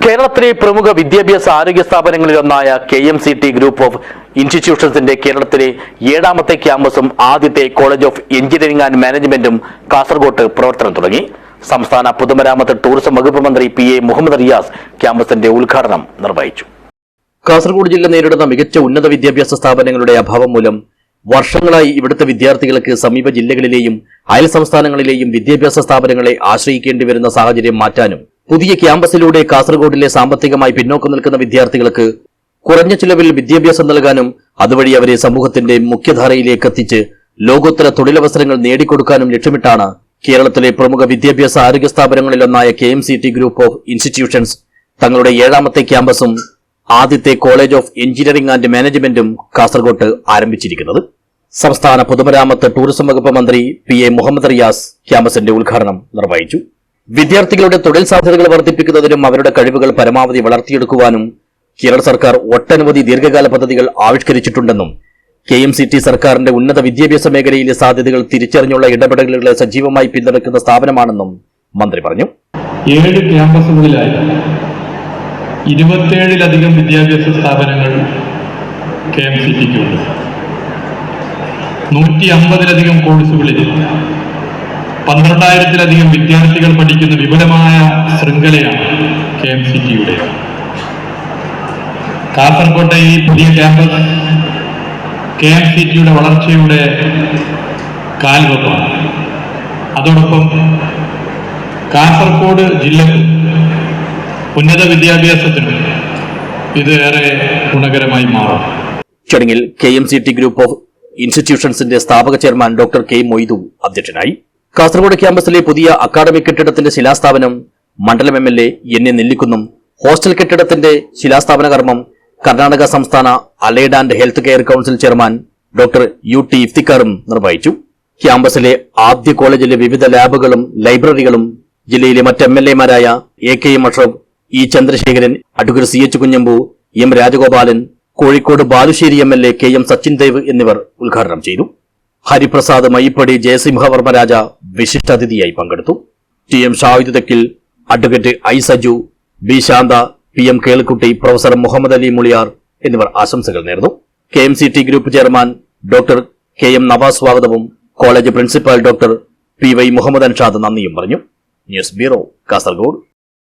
കേരളത്തിലെ പ്രമുഖ വിദ്യാഭ്യാസ ആരോഗ്യ സ്ഥാപനങ്ങളിലൊന്നായ KMCT ഗ്രൂപ്പ് ഓഫ് ഇൻസ്റ്റിറ്റ്യൂഷൻസിന്റെ കേരളത്തിലെ 7ാമത്തെ ക്യാമ്പസും ആദ്യത്തെ കോളേജ് ഓഫ് എഞ്ചിനീയറിംഗ് ആൻഡ് മാനേജ്മെന്റും കാസർഗോട്ട് പ്രവർത്തനം തുടങ്ങി. സംസ്ഥാന പൊതുമരാമത്ത് ടൂറിസം വകുപ്പ് മന്ത്രി PA മുഹമ്മദ് റിയാസ് ക്യാമ്പസിന്റെ ഉദ്ഘാടനം നിർവഹിച്ചു. കാസർഗോഡ് ജില്ല നേരിടുന്ന മികച്ച ഉന്നത വിദ്യാഭ്യാസ സ്ഥാപനങ്ങളുടെ അഭാവം മൂലം വർഷങ്ങളായി ഇവിടുത്തെ വിദ്യാർത്ഥികൾക്ക് സമീപ ജില്ലകളിലെയും അയൽ സംസ്ഥാനങ്ങളിലെയും വിദ്യാഭ്യാസ സ്ഥാപനങ്ങളെ ആശ്രയിക്കേണ്ടി വരുന്ന സാഹചര്യം മാറ്റാനും പുതിയ ക്യാമ്പസിലൂടെ കാസർഗോഡിലെ സാമ്പത്തികമായി പിന്നോക്കം നിൽക്കുന്ന വിദ്യാർത്ഥികൾക്ക് കുറഞ്ഞ ചിലവിൽ വിദ്യാഭ്യാസം നൽകാനും അതുവഴി അവരെ സമൂഹത്തിന്റെ മുഖ്യധാരയിലേക്ക് എത്തിച്ച് ലോകോത്തര തൊഴിലവസരങ്ങൾ നേടിക്കൊടുക്കാനും ലക്ഷ്യമിട്ടാണ് കേരളത്തിലെ പ്രമുഖ വിദ്യാഭ്യാസ ആരോഗ്യ സ്ഥാപനങ്ങളിലൊന്നായ KMCT ഗ്രൂപ്പ് ഓഫ് ഇൻസ്റ്റിറ്റ്യൂഷൻസ് തങ്ങളുടെ 7ാമത്തെ ക്യാമ്പസും ആദ്യത്തെ കോളേജ് ഓഫ് എഞ്ചിനീയറിംഗ് ആൻഡ് മാനേജ്മെന്റും കാസർഗോട്ട് ആരംഭിച്ചിരിക്കുന്നത്. സംസ്ഥാന പൊതുമരാമത്ത് ടൂറിസം വകുപ്പ് മന്ത്രി PA മുഹമ്മദ് റിയാസ് ക്യാമ്പസിന്റെ ഉദ്ഘാടനം നിർവഹിച്ചു. വിദ്യാർത്ഥികളുടെ തൊഴിൽ സാധ്യതകൾ വർദ്ധിപ്പിക്കുന്നതിനും അവരുടെ കഴിവുകൾ പരമാവധി വളർത്തിയെടുക്കുവാനും കേരള സർക്കാർ ഒട്ടനവധി ദീർഘകാല പദ്ധതികൾ ആവിഷ്കരിച്ചിട്ടുണ്ടെന്നും KMCT സർക്കാരിന്റെ ഉന്നത വിദ്യാഭ്യാസ മേഖലയിലെ സാധ്യതകൾ തിരിച്ചറിഞ്ഞുള്ള ഇടപെടലുകളെ സജീവമായി പിന്തുണയ്ക്കുന്ന സ്ഥാപനമാണെന്നും മന്ത്രി പറഞ്ഞു. 7 ക്യാമ്പസുകളിലായി 27-ലധികം വിദ്യാഭ്യാസ സ്ഥാപനങ്ങൾ KMCTക്കുണ്ട്. 150-ലധികം കോഴ്സുകളിൽ 12,000-ലധികം വിദ്യാർത്ഥികൾ പഠിക്കുന്ന വിപുലമായ ശൃംഖലയാണ് KMCTയുടെ. കാസർകോട്ടെ ഈ പുതിയ ക്യാമ്പസ് KMCTയുടെ വളർച്ചയുടെ കാൽവെപ്പാണ്. അതോടൊപ്പം കാസർഗോഡ് ജില്ലക്ക് ഉന്നത വിദ്യാഭ്യാസത്തിന് ഇത് ഏറെ ഗുണകരമായി മാറും. ചടങ്ങിൽ KMCT ഗ്രൂപ്പ് ഓഫ് ഇൻസ്റ്റിറ്റ്യൂഷൻസിന്റെ സ്ഥാപക ചെയർമാൻ ഡോക്ടർ K മൊയ്തു അധ്യക്ഷനായി. കാസർഗോഡ് ക്യാമ്പസിലെ പുതിയ അക്കാദമിക് കെട്ടിടത്തിന്റെ ശിലാസ്ഥാപനം മണ്ഡലം MLA NA നെല്ലിക്കുന്നും ഹോസ്റ്റൽ കെട്ടിടത്തിന്റെ ശിലാസ്ഥാപന കർമ്മം കർണാടക സംസ്ഥാന allied and health care council chairman doctor UT ഇഫ്തിഖാറും നിർവഹിച്ചു. ക്യാമ്പസിലെ ആദ്യ കോളേജിലെ വിവിധ ലാബുകളും ലൈബ്രറികളും ജില്ലയിലെ മറ്റ് MLAമാരായ AKM Ashraf, E Chandrasekharan, advocate CH Kunhambu, M Rajagopalan, Kozhikode Balussery MLA KM Sachin Dev എന്നിവർ ഉദ്ഘാടനം ചെയ്തു. ഹരിപ്രസാദ് മയ്യപ്പടി, ജയസിംഹവർമ്മ രാജ വിശിഷ്ടാതിഥിയായി പങ്കെടുത്തു. TM Shahid Thekkil, advocate I Saju, B Shantha, PM കേൾക്കുട്ടി, പ്രൊഫസർ മുഹമ്മദ് അലി മുളിയാർ എന്നിവർ ആശംസകൾ നേർന്നു. KMCT group chairman doctor KM Navas സ്വാഗതവും college principal doctor PY Muhammad Anshad നന്ദിയും പറഞ്ഞു. News bureau, Kasaragod.